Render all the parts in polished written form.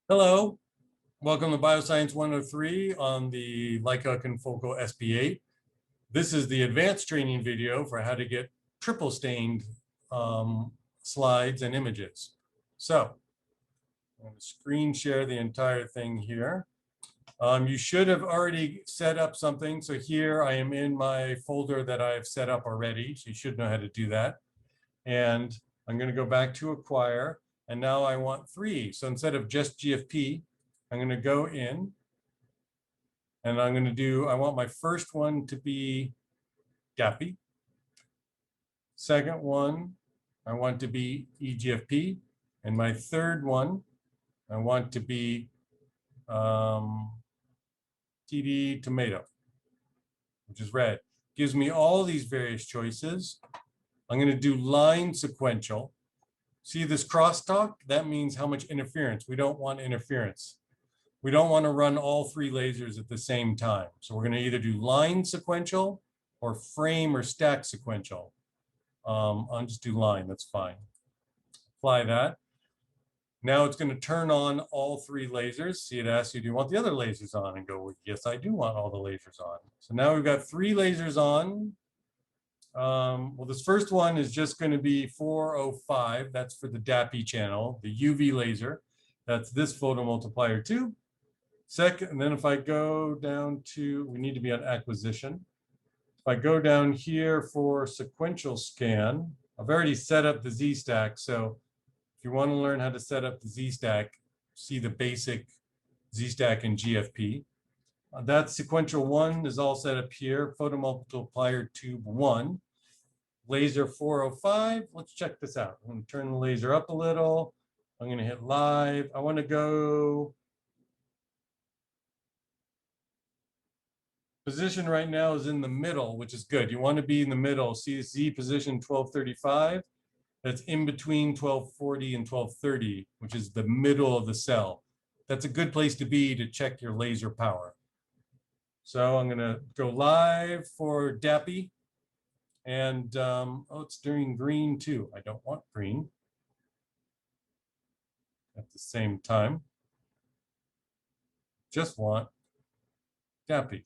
Hello, welcome to Bioscience 103 on the Leica confocal SP8. This is the advanced training video for how to get triple stained slides and images. So I'm going to screen share the entire thing here. You should have already set up something. So here I am in my folder that I've set up already. So you should know how to do that. And I'm going to go back to acquire. And now I want three. So instead of just GFP, I'm going to go in and I'm going to do, I want my first one to be DAPI. Second one, I want to be EGFP. And my third one, I want to be TD tomato, which is red. Gives me all these various choices. I'm going to do line sequential. See this crosstalk? That means how much interference. We don't want interference. We don't want to run all three lasers at the same time. So we're going to either do line sequential or frame or stack sequential. I'll just do line, that's fine. Apply that. Now it's going to turn on all three lasers. See, it asks you, do you want the other lasers on? And go, well, yes, I do want all the lasers on. So now we've got three lasers on. Well, this first one is just going to be 405. That's for the DAPI channel, the UV laser. That's this photomultiplier tube. Second, and then if I go down to, we need to be on acquisition. If I go down here for sequential scan, I've already set up the Z-stack. So if you want to learn how to set up the Z-stack, see the basic Z-stack in GFP. That sequential one is all set up here. Photomultiplier tube 1. Laser 405. Let's check this out. I'm going to turn the laser up a little. I'm going to hit live. I want to go. Position right now is in the middle, which is good. You want to be in the middle. See Z position 1235. That's in between 1240 and 1230, which is the middle of the cell. That's a good place to be to check your laser power. So I'm going to go live for DAPI. And oh, it's during green too. I don't want green at the same time. Just want DAPI.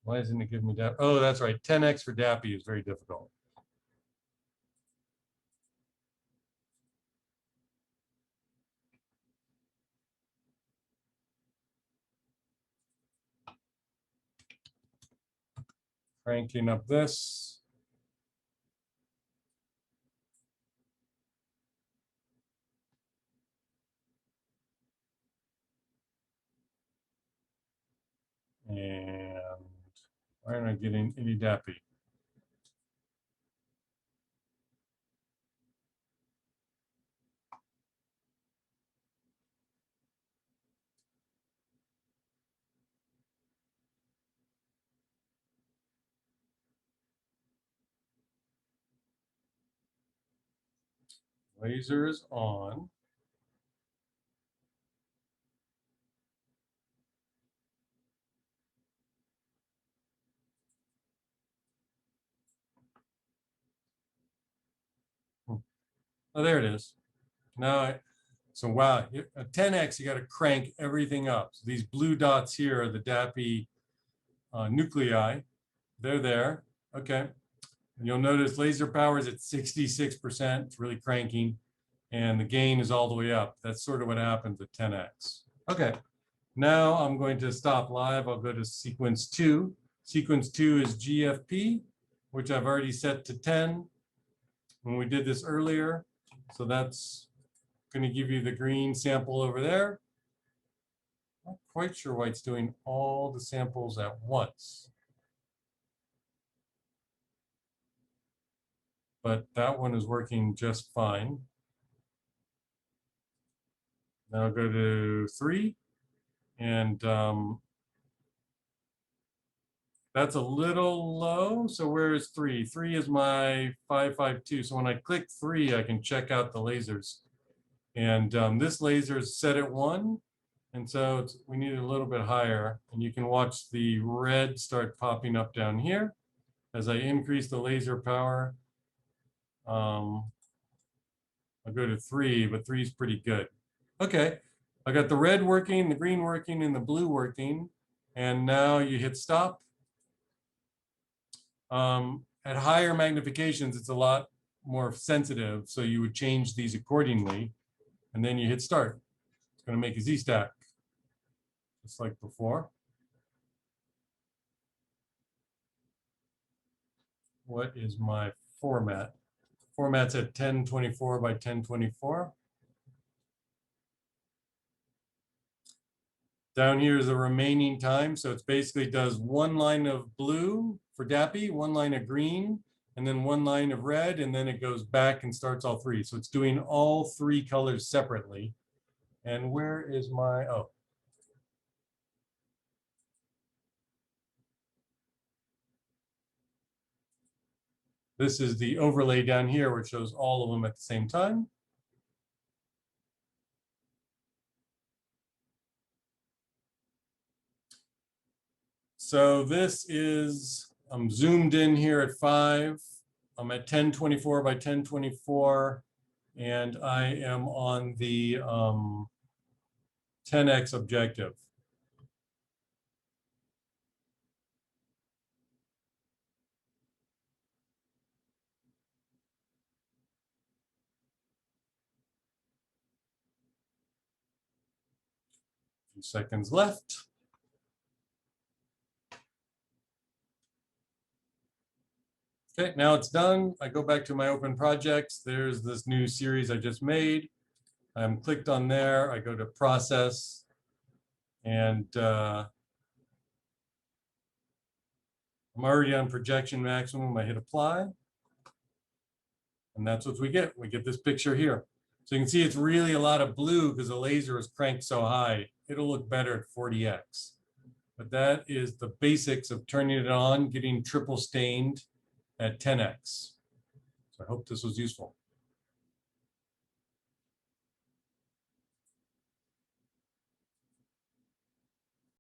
Why isn't it giving me DAPI? Oh, that's right. 10x for DAPI is very difficult. Cranking up this. And why aren't I getting any DAPI? Laser is on. Oh, there it is. Now, so wow, a 10x, you got to crank everything up. So these blue dots here are the DAPI nuclei. They're there. Okay. And you'll notice laser power is at 66%. It's really cranking. And the gain is all the way up. That's sort of what happens at 10x. Okay. Now I'm going to stop live. I'll go to sequence 2. Sequence 2 is GFP, which I've already set to 10 when we did this earlier. So that's going to give you the green sample over there. Not quite sure why it's doing all the samples at once. But that one is working just fine. Now I'll go to 3. And that's a little low. So where is 3? 3 is my 552. So when I click 3, I can check out the lasers. And this laser is set at 1. And so we need it a little bit higher, and you can watch the red start popping up down here as I increase the laser power. I'll go to 3, but 3 is pretty good. Okay, I got the red working, the green working, and the blue working. And now you hit stop. At higher magnifications, it's a lot more sensitive, so you would change these accordingly. And then you hit start. It's going to make a Z-stack, just like before. What is my format? Format's at 1024 by 1024. Down here is the remaining time. So it basically does one line of blue for DAPI, one line of green, and then one line of red, and then it goes back and starts all 3. So it's doing all 3 colors separately. And where is my, oh. This is the overlay down here, where it shows all of them at the same time. So this is, I'm zoomed in here at 5. I'm at 1024 by 1024, and I am on the 10x objective. A few seconds left. Okay, now it's done. I go back to my open projects. There's this new series I just made. I'm clicked on there. I go to process, and I'm already on projection maximum. I hit apply, and that's what we get. We get this picture here. So you can see it's really a lot of blue because the laser is cranked so high. It'll look better at 40x. But that is the basics of turning it on, getting triple stained at 10x. So I hope this was useful.